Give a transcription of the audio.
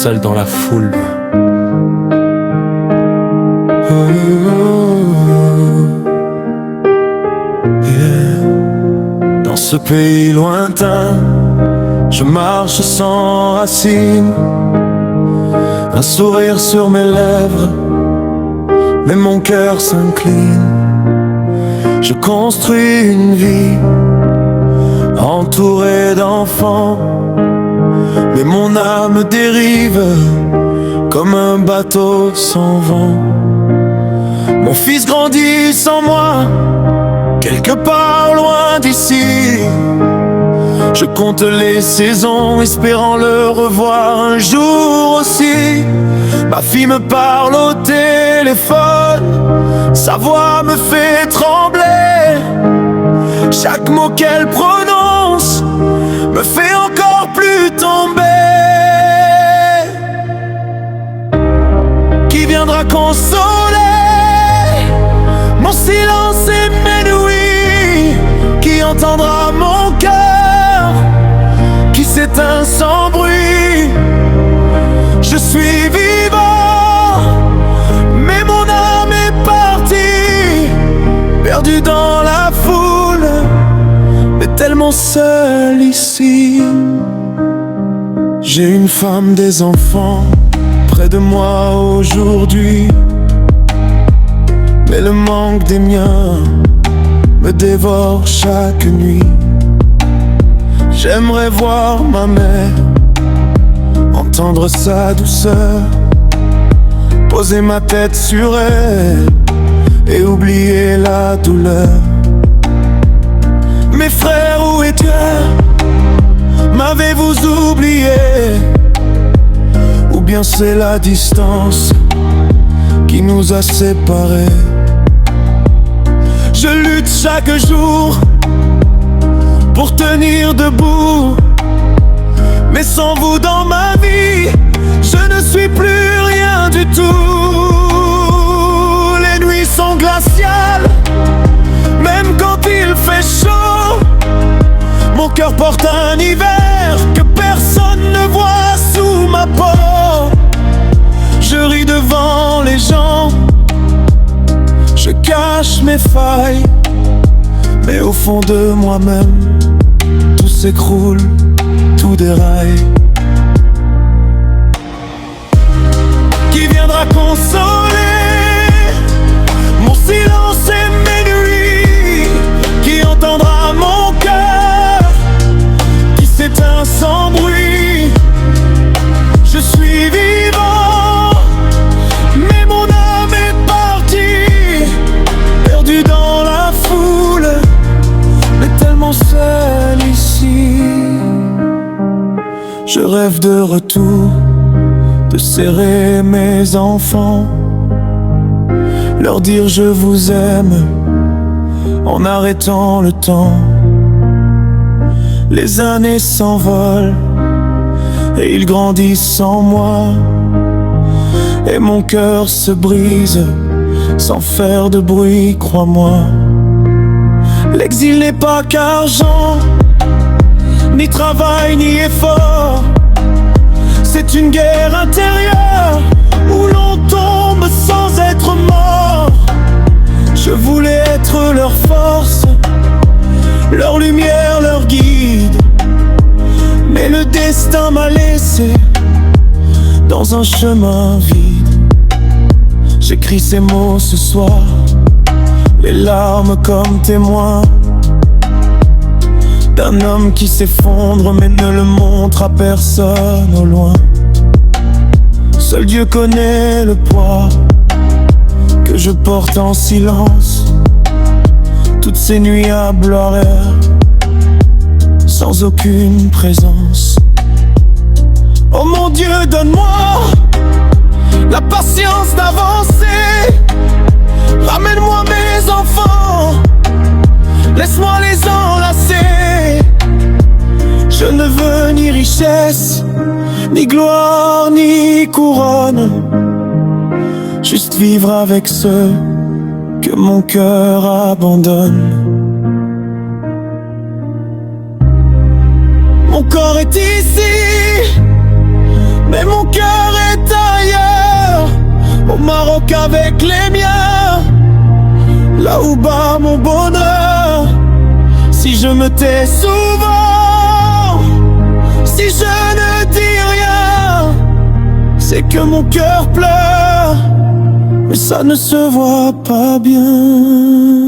seul dans la foule. Dans ce pays lointain, je marche sans racines, un sourire sur mes lèvres, mais mon cœur s'incline. Je construis une vie entourée d'enfants, mais mon âme dérive comme un bateau sans vent. Mon fils grandit sans moi, quelque part loin d'ici. Je compte les saisons, espérant le revoir un jour aussi. Ma fille me parle au téléphone, sa voix me fait trembler. Chaque mot qu'elle prononce me fait encore plus tomber. Qui viendra consoler mon silence et mes nuits? Qui entendra mon cœur qui s'éteint sans bruit? Je suis vivant, mais mon âme est partie, perdue dans la foule, mais tellement seul ici. J'ai une femme, des enfants près de moi aujourd'hui, mais le manque des miens me dévore chaque nuit. J'aimerais voir ma mère, entendre sa douceur, poser ma tête sur elle et oublier la douleur. Mes frères, où est Dieu? M'avez-vous oublié? Ou bien c'est la distance qui nous a séparés? Je lutte chaque jour pour tenir debout, mais sans vous dans ma vie, je ne suis plus rien du tout. Les nuits sont glaciales, même quand il fait chaud. Mon cœur porte un hiver que personne ne voit sous ma peau. Je ris devant les gens, je cache mes failles, mais au fond de moi-même, tout s'écroule, tout déraille. Qui viendra consoler mon silence et mes nuits? Qui entendra mon cœur qui s'éteint sans bruit? Je suis vivant, mais mon âme est partie, perdue dans la foule, mais tellement seul ici. Je rêve de retour, de serrer mes enfants, leur dire je vous aime en arrêtant le temps. Les années s'envolent et ils grandissent sans moi, et mon cœur se brise sans faire de bruit, crois-moi. L'exil n'est pas qu'argent, ni travail, ni effort. C'est une guerre intérieure où l'on tombe sans être mort. Je voulais être leur force, leur lumière, leur guide, mais le destin m'a laissé dans un chemin vide. J'écris ces mots ce soir, les larmes comme témoins d'un homme qui s'effondre mais ne le montre à personne au loin. Seul Dieu connaît le poids que je porte en silence, toutes ces nuits à pleurer sans aucune présence. Oh mon Dieu, donne-moi la patience d'avancer. Ramène-moi mes enfants, laisse-moi les enlacer. Je ne veux ni richesse, ni gloire, ni couronne, juste vivre avec ceux que mon cœur abandonne. Mon corps est ici, mais mon cœur qu'avec les miens, là où bat mon bonheur. Si je me tais souvent, si je ne dis rien, c'est que mon cœur pleure, mais ça ne se voit pas bien.